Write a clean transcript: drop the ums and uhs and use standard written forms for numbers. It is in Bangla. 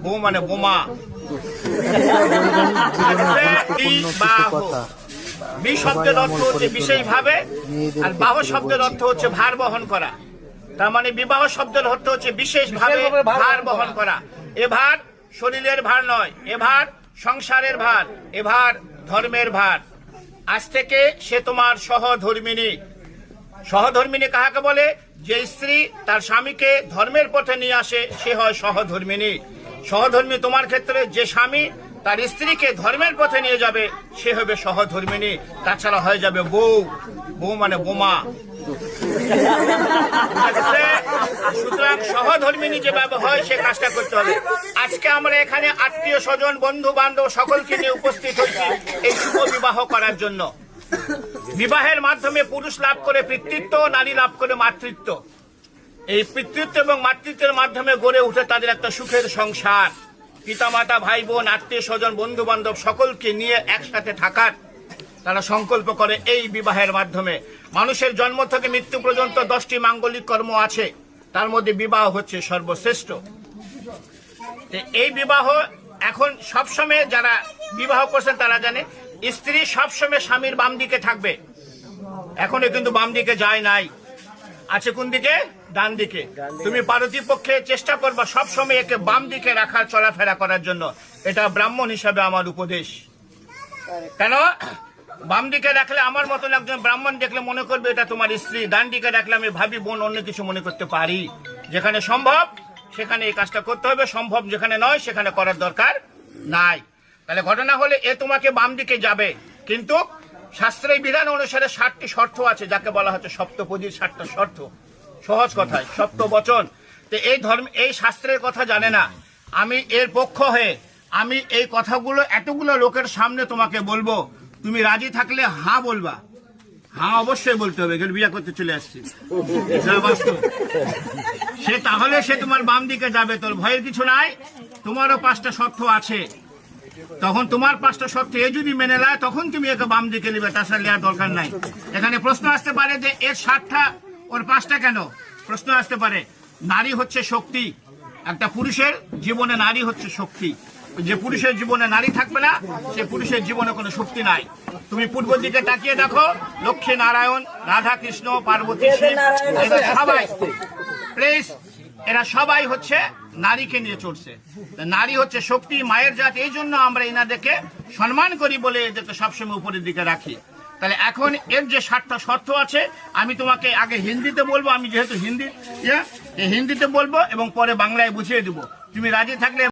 বউ মানে বোমা। বি শব্দের অর্থ হচ্ছে বিশেষভাবে, আর বাহ শব্দের অর্থ হচ্ছে ভার বহন করা। তার মানে বিবাহ শব্দের অর্থ হচ্ছে বিশেষভাবে ভার বহন করা। এ ভার শরীরের ভার নয়, এ ভার সংসারের ভার, এ ভার ধর্মের ভার। আজ থেকে সে তোমার সহধর্মিনী। সহধর্মিনী কাহাকে বলে? যে স্ত্রী তার স্বামীকে ধর্মের পথে নিয়ে আসে সে হয় সহধর্মিনী। সহধর্মী তোমার ক্ষেত্রে যে স্বামী তার স্ত্রীকে ধর্মের পথে নিয়ে যাবে সে হবে সহধর্মিনী। তাছাড়া হয়ে যাবে বউ, বউ মানে বোমা। সুতরাং সহধর্মিনী যেভাবে হয় সে কাজটা করতে হবে। আজকে আমরা এখানে আত্মীয় স্বজন বন্ধু বান্ধব সকলকে নিয়ে উপস্থিত হয়েছি এই শুভ বিবাহ করার জন্য। বিবাহের মাধ্যমে পুরুষ লাভ করে পিতৃত্ব, নারী লাভ করে মাতৃত্ব। এই পিতৃত্ব এবং মাতৃত্বের মাধ্যমে গড়ে উঠে তাদের একটা সুখের সংসার। পিতামাতা, ভাই বোন, আত্মীয় স্বজন, বন্ধু বান্ধব সকলকে নিয়ে একসাথে থাকার তারা সংকল্প করে এই বিবাহের মাধ্যমে। মানুষের জন্ম থেকে মৃত্যু পর্যন্ত 10টি মাঙ্গলিক কর্ম আছে, তার মধ্যে বিবাহ হচ্ছে সর্বশ্রেষ্ঠ। এই বিবাহ এখন সবসময় যারা বিবাহ করছেন তারা জানে স্ত্রী সবসময় স্বামীর বাম দিকে থাকবে। এখনো কিন্তু বাম দিকে যায় নাই, আছে কোন দিকে? ডান দিকে। তুমি পারতিপক্ষে চেষ্টা করবা সবসময় একে বাম দিকে রাখার, চলাফেরা করার জন্য। এটা ব্রাহ্মণ হিসাবে আমার উপদেশ। কেন বাম দিকে রাখলে আমার মতন একজন ব্রাহ্মণ দেখলে মনে করবে এটা তোমার স্ত্রী। ডান দিকে রাখলে আমি ভাবি বোন, অন্য কিছু মনে করতে পারি। যেখানে সম্ভব সেখানে এই কাজটা করতে হবে, সম্ভব যেখানে নয় সেখানে করার দরকার নাই। তাহলে ঘটনা হলে এ তোমাকে বাম দিকে যাবে, কিন্তু শাস্ত্রের বিধান অনুসারে 7টি শর্ত আছে, যাকে বলা হচ্ছে সপ্তপদীর 7টা শর্ত। সহজ কথায় সপ্ত বচন। তো এই ধর্ম, এই শাস্ত্রের কথা জানে না। আমি এর পক্ষ হয়ে আমি এই কথাগুলো এতগুলো লোকের সামনে তোমাকে বলবো। তুমি রাজি থাকলে হ্যাঁ বলবা। হ্যাঁ অবশ্যই বলতে হবে, বিয়ে করতে চলে আসছি সে, তাহলে সে তোমার বাম দিকে যাবে। তোর ভয়ের কিছু নাই, তোমারও 5টা শর্ত আছে। তখন তোমার 5টা শর্ত এ যদি মেনে নেয় তখন তুমি একে বাম দিকে নেবে, তাছাড়া নেওয়ার দরকার নাই। এখানে প্রশ্ন আসতে পারে যে এর 7টা ওর 5টা কেন? প্রশ্ন আসতে পারে। নারী হচ্ছে শক্তি। একটা পুরুষের জীবনে নারী হচ্ছে শক্তি। যে পুরুষের জীবনে নারী থাকবে না সে পুরুষের জীবনে কোনো শক্তি নাই। তুমি পূর্ব দিকে তাকিয়ে দেখো, লক্ষ্মী নারায়ণ, রাধা কৃষ্ণ, পার্বতী, শিব, এরা সবাই প্লিজ, এরা সবাই হচ্ছে নারীকে নিয়ে চলছে। নারী হচ্ছে শক্তি, মায়ের জাত। এই জন্য আমরা এনাদেরকে সম্মান করি বলে এদেরকে সবসময় উপরের দিকে রাখি। তাহলে এখন এর যে 7টা শর্ত আছে আমি তোমাকে আগে হিন্দিতে বলবো, আমি যেহেতু হিন্দিতে বলবো এবং পরে বাংলায় বুঝিয়ে দেবো। তুমি রাজি থাকলে